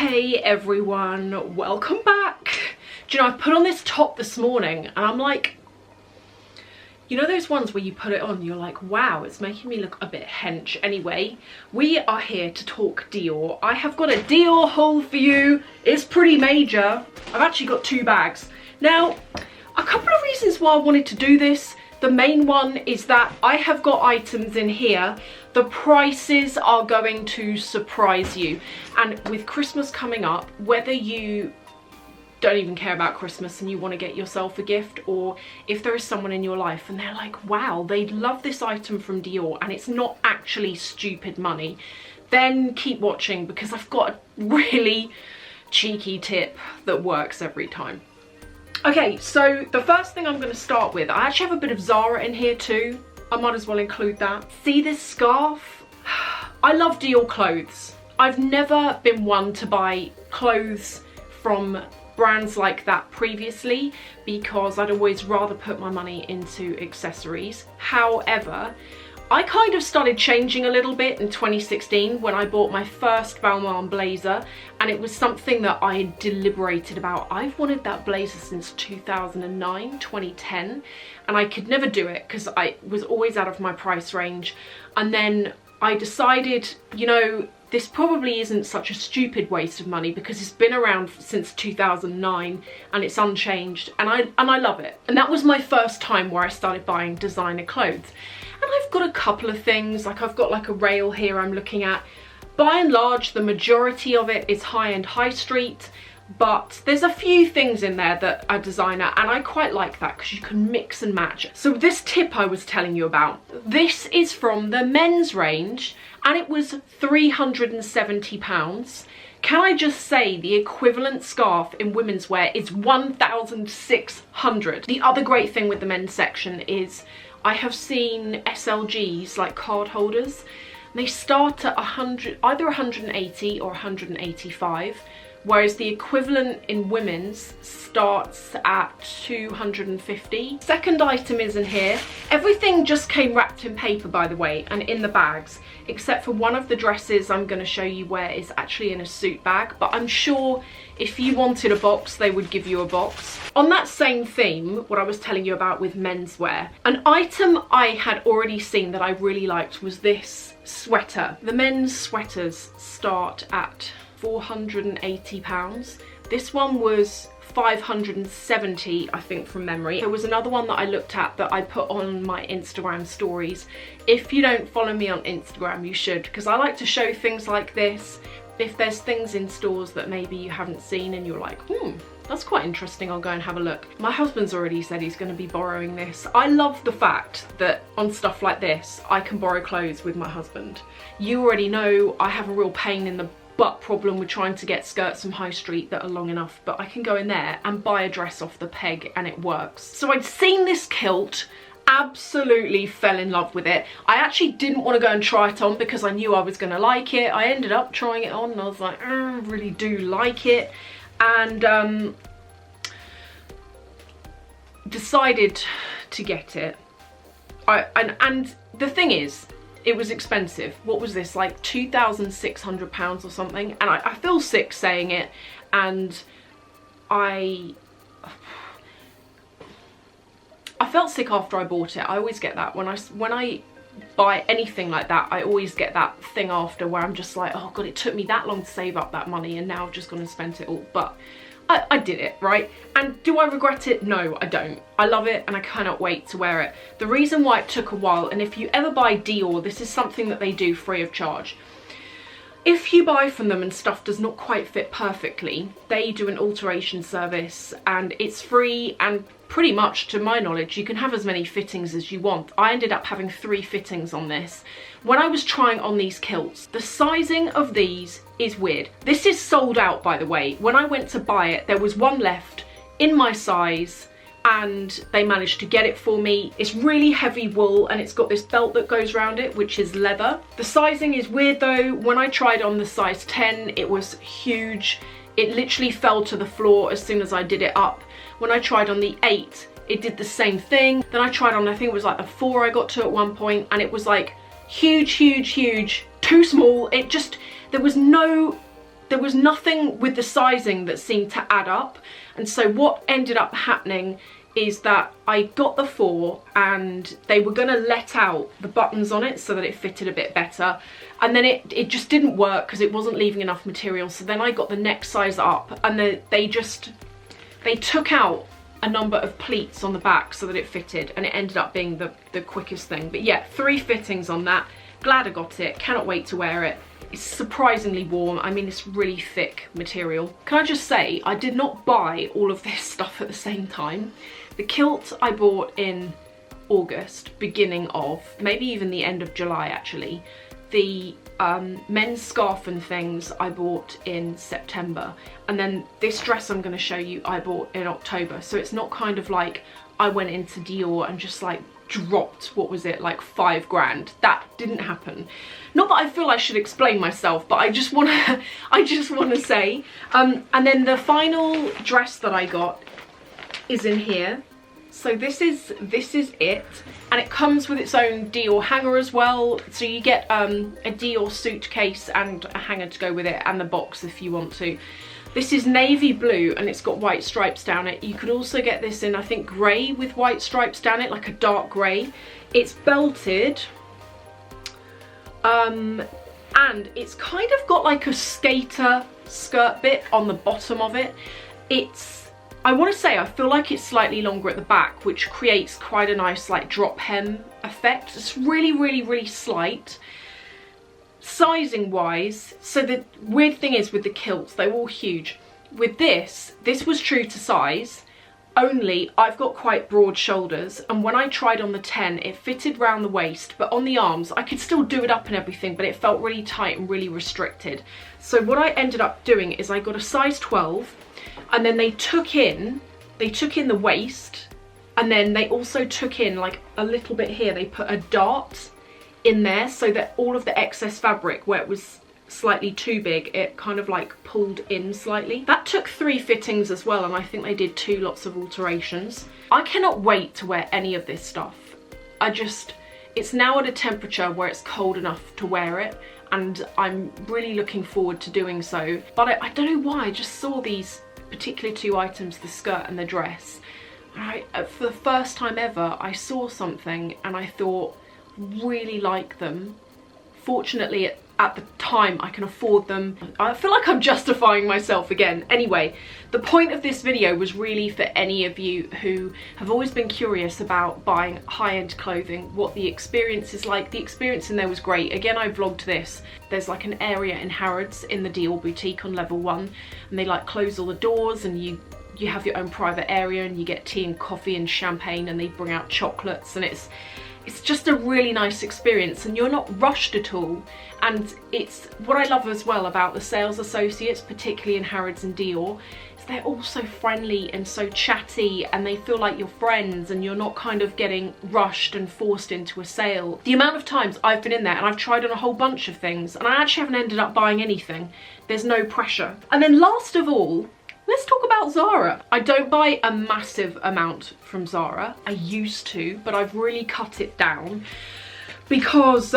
Hey everyone, welcome back. Do you know, I put on this top this morning and I'm like, you know those ones where you put it on, you're like, wow, it's making me look a bit hench. Anyway, we are here to talk Dior. I have got a Dior haul for you. It's pretty major. I've actually got 2 bags. Now, a couple of reasons why I wanted to do this. The main one is that I have got items in here. The prices are going to surprise you. And with Christmas coming up, whether you don't even care about Christmas and you want to get yourself a gift, or if there is someone in your life and they're like, wow, they love this item from Dior and it's not actually stupid money, then keep watching because I've got a really cheeky tip that works every time. Okay, so the first thing I'm going to start with, I actually have a bit of Zara in here too. I might as well include that. See this scarf? I love Dior clothes. I've never been one to buy clothes from brands like that previously because I'd always rather put my money into accessories. However, I kind of started changing a little bit in 2016 when I bought my first Balmain blazer, and it was something that I had deliberated about. I've wanted that blazer since 2009, 2010, and I could never do it because I was always out of my price range. And then I decided, you know, this probably isn't such a stupid waste of money because it's been around since 2009 and it's unchanged, and I love it. And that was my first time where I started buying designer clothes. And I've got a couple of things, like I've got like a rail here I'm looking at. By and large, the majority of it is high-end high street, but there's a few things in there that are designer, and I quite like that because you can mix and match. So this tip I was telling you about, this is from the men's range and it was £370. Can I just say the equivalent scarf in women's wear is £1,600. The other great thing with the men's section is I have seen SLGs, like card holders. They start at either 180 or 185, whereas the equivalent in women's starts at 250. Second item is in here. Everything just came wrapped in paper, by the way, and in the bags, except for one of the dresses I'm going to show you where is actually in a suit bag, but I'm sure if you wanted a box, they would give you a box. On that same theme, what I was telling you about with menswear, an item I had already seen that I really liked was this sweater. The men's sweaters start at £480. This one was 570, I think, from memory. There was another one that I looked at that I put on my Instagram stories. If you don't follow me on Instagram, you should, because I like to show things like this. If there's things in stores that maybe you haven't seen and you're like, that's quite interesting, I'll go and have a look. My husband's already said he's going to be borrowing this. I love the fact that on stuff like this, I can borrow clothes with my husband. You already know I have a real pain in the butt problem with trying to get skirts from high street that are long enough, but I can go in there and buy a dress off the peg and it works. So I'd seen this kilt, absolutely fell in love with it. I actually didn't want to go and try it on because I knew I was going to like it. I ended up trying it on and I was like, I really do like it, and decided to get it. And the thing is, it was expensive. What was this, like £2,600 or something? And I feel sick saying it, and I felt sick after I bought it. I always get that when I buy anything like that. I always get that thing after where I'm just like, oh god, it took me that long to save up that money and now I've just gone and spent it all. But I did it, right? And do I regret it? No, I don't. I love it and I cannot wait to wear it. The reason why it took a while, and if you ever buy Dior, this is something that they do free of charge. If you buy from them and stuff does not quite fit perfectly, they do an alteration service and it's free, and pretty much, to my knowledge, you can have as many fittings as you want. I ended up having 3 fittings on this. When I was trying on these kilts, the sizing of these is weird. This is sold out, by the way. When I went to buy it, there was one left in my size and they managed to get it for me. It's really heavy wool and it's got this belt that goes around it, which is leather. The sizing is weird though. When I tried on the size 10, it was huge. It literally fell to the floor as soon as I did it up. When I tried on the 8, it did the same thing. Then I tried on, I think it was like a 4 I got to at one point, and it was like huge, huge, huge, too small. It just, there was no there was nothing with the sizing that seemed to add up. And so what ended up happening is that I got the 4 and they were gonna let out the buttons on it so that it fitted a bit better, and then it just didn't work because it wasn't leaving enough material. So then I got the neck size up, and they took out a number of pleats on the back so that it fitted, and it ended up being the quickest thing. But yeah, 3 fittings on that. Glad I got it, cannot wait to wear it. It's surprisingly warm. I mean, it's really thick material. Can I just say, I did not buy all of this stuff at the same time. The kilt I bought in August, beginning of, maybe even the end of July actually. The men's scarf and things I bought in September. And then this dress I'm gonna show you I bought in October. So it's not kind of like I went into Dior and just like dropped, what was it, like 5 grand. That didn't happen. Not that I feel I should explain myself, but I just wanna say. And then the final dress that I got is in here. So this is it, and it comes with its own Dior hanger as well. So you get a Dior suitcase and a hanger to go with it, and the box if you want to. This is navy blue and it's got white stripes down it. You could also get this in, I think, grey with white stripes down it, like a dark grey. It's belted, and it's kind of got like a skater skirt bit on the bottom of it. I want to say, I feel like it's slightly longer at the back, which creates quite a nice like drop hem effect. It's really, really, really slight. Sizing wise, so the weird thing is with the kilts, they're all huge. With this was true to size, only I've got quite broad shoulders, and when I tried on the 10, it fitted round the waist, but on the arms, I could still do it up and everything, but it felt really tight and really restricted. So what I ended up doing is I got a size 12, and then they took in the waist, and then they also took in like a little bit here, they put a dart in there so that all of the excess fabric where it was slightly too big, it kind of like pulled in slightly. That took 3 fittings as well, and I think they did 2 lots of alterations. I cannot wait to wear any of this stuff. It's now at a temperature where it's cold enough to wear it, and I'm really looking forward to doing so. But I don't know why, I just saw these particular 2 items, the skirt and the dress, and for the first time ever I saw something and I thought, really like them. Fortunately at the time I can afford them. I feel like I'm justifying myself again. Anyway, the point of this video was really for any of you who have always been curious about buying high-end clothing, what the experience is like. The experience in there was great. Again, I vlogged this. There's like an area in Harrods in the Dior boutique on level 1, and they like close all the doors, and you have your own private area, and you get tea and coffee and champagne, and they bring out chocolates, and it's just a really nice experience, and you're not rushed at all. And it's what I love as well about the sales associates, particularly in Harrods and Dior, is they're all so friendly and so chatty, and they feel like you're friends, and you're not kind of getting rushed and forced into a sale. The amount of times I've been in there and I've tried on a whole bunch of things and I actually haven't ended up buying anything. There's no pressure. And then last of all, let's talk about Zara. I don't buy a massive amount from Zara. I used to, but I've really cut it down because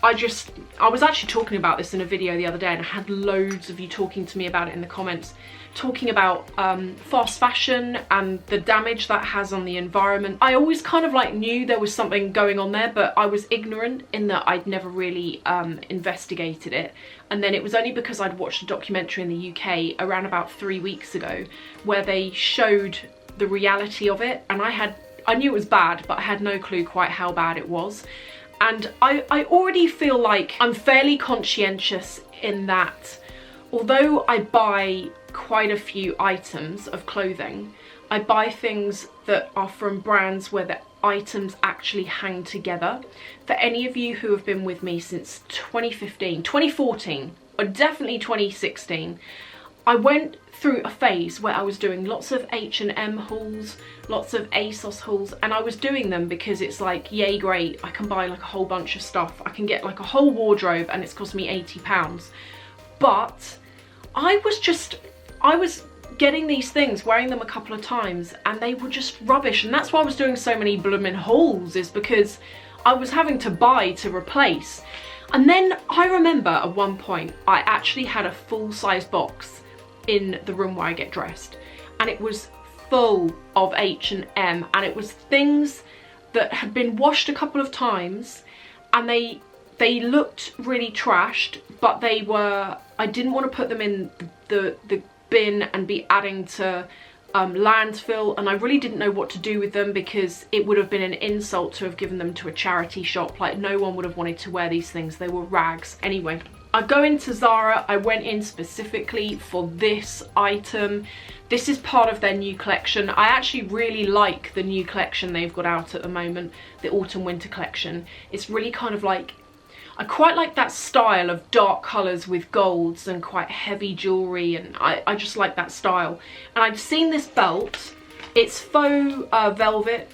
I was actually talking about this in a video the other day, and I had loads of you talking to me about it in the comments, talking about fast fashion and the damage that has on the environment. I always kind of like knew there was something going on there, but I was ignorant in that I'd never really investigated it. And then it was only because I'd watched a documentary in the UK around about 3 weeks ago where they showed the reality of it, and I knew it was bad, but I had no clue quite how bad it was. And I already feel like I'm fairly conscientious in that although I buy quite a few items of clothing, I buy things that are from brands where the items actually hang together. For any of you who have been with me since 2014, or definitely 2016, I went through a phase where I was doing lots of H&M hauls, lots of ASOS hauls, and I was doing them because it's like, yay, great, I can buy like a whole bunch of stuff. I can get like a whole wardrobe and it's cost me £80. But I was getting these things, wearing them a couple of times, and they were just rubbish. And that's why I was doing so many blooming hauls, is because I was having to buy to replace. And then I remember at one point, I actually had a full-size box in the room where I get dressed, and it was full of H&M, and it was things that had been washed a couple of times, and they looked really trashed, but they were, I didn't want to put them in the bin and be adding to landfill, and I really didn't know what to do with them because it would have been an insult to have given them to a charity shop. Like, no one would have wanted to wear these things. They were rags. Anyway, I go into Zara. I went in specifically for this item. This is part of their new collection. I actually really like the new collection they've got out at the moment, the autumn winter collection. It's really kind of like, I quite like that style of dark colours with golds and quite heavy jewellery, and I just like that style. And I'd seen this belt. It's faux velvet.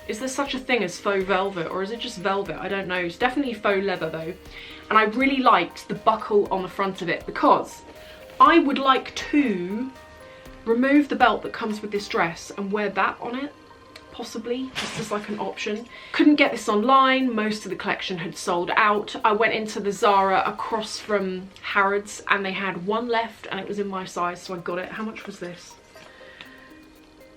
Is there such a thing as faux velvet, or is it just velvet? I don't know. It's definitely faux leather though. And I really liked the buckle on the front of it because I would like to remove the belt that comes with this dress and wear that on it. Possibly, just as like an option. Couldn't get this online, most of the collection had sold out. I went into the Zara across from Harrods and they had one left and it was in my size, so I got it. How much was this?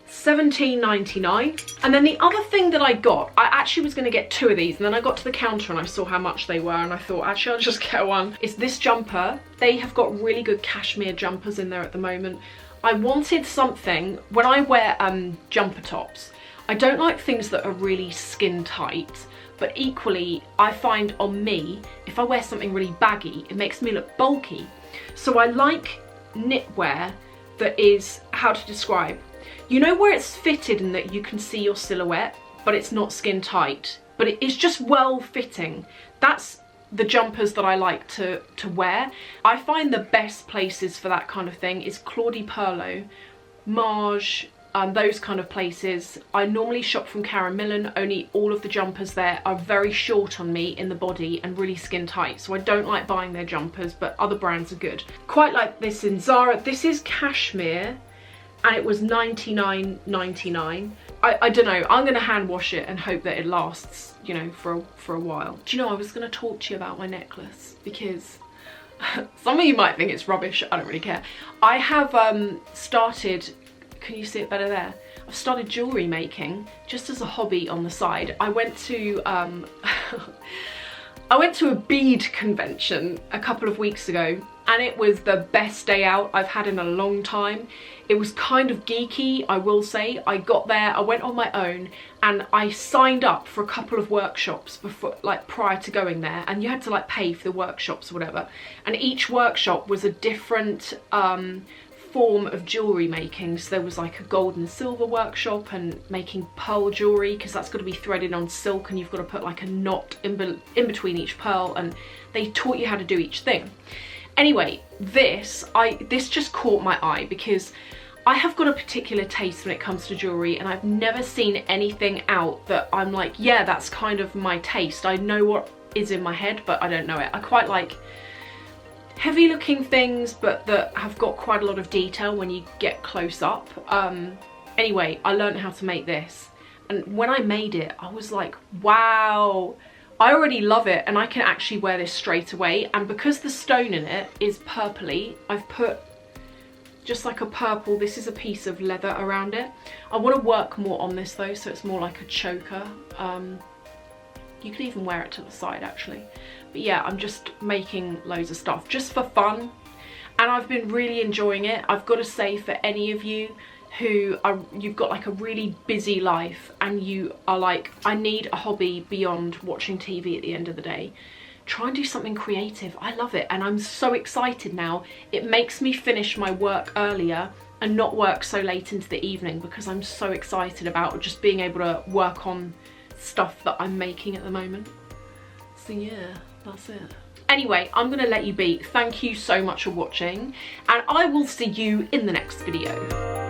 $17.99. And then the other thing that I got, I actually was going to get two of these, and then I got to the counter and I saw how much they were and I thought actually I'll just get one. It's this jumper. They have got really good cashmere jumpers in there at the moment. I wanted something, when I wear jumper tops, I don't like things that are really skin tight, but equally I find on me, if I wear something really baggy, it makes me look bulky. So I like knitwear that is, how to describe, you know, where it's fitted and that you can see your silhouette, but it's not skin tight, but it is just well fitting. That's the jumpers that I like to wear. I find the best places for that kind of thing is Claudie Pierlot, Marge, those kind of places. I normally shop from Karen Millen, only all of the jumpers there are very short on me in the body and really skin tight, so I don't like buying their jumpers, but other brands are good. Quite like this in Zara. This is cashmere and it was $99.99. I don't know, I'm gonna hand wash it and hope that it lasts, you know, for a while. Do you know, I was gonna talk to you about my necklace because some of you might think it's rubbish, I don't really care. I have started, can you see it better there? I've started jewellery making just as a hobby on the side. I went to I went to a bead convention a couple of weeks ago and it was the best day out I've had in a long time. It was kind of geeky, I will say. I got there, I went on my own and I signed up for a couple of workshops before, like prior to going there, and you had to like pay for the workshops or whatever. And each workshop was a different form of jewellery making. So there was like a gold and silver workshop and making pearl jewellery, because that's got to be threaded on silk and you've got to put like a knot in between each pearl, and they taught you how to do each thing. Anyway, this just caught my eye because I have got a particular taste when it comes to jewellery, and I've never seen anything out that I'm like, yeah, that's kind of my taste. I know what is in my head, but I don't know it. I quite like heavy looking things, but that have got quite a lot of detail when you get close up. Anyway, I learned how to make this, and when I made it, I was like, wow, I already love it and I can actually wear this straight away. And because the stone in it is purpley, I've put just like a purple, this is a piece of leather around it. I want to work more on this though, so it's more like a choker. You could even wear it to the side actually. But yeah, I'm just making loads of stuff just for fun, and I've been really enjoying it. I've got to say, for any of you who are, you've got like a really busy life and you are like, I need a hobby beyond watching TV at the end of the day, try and do something creative. I love it, and I'm so excited now. It makes me finish my work earlier and not work so late into the evening, because I'm so excited about just being able to work on stuff that I'm making at the moment. So yeah, that's it. Anyway, I'm gonna let you be. Thank you so much for watching, and I will see you in the next video.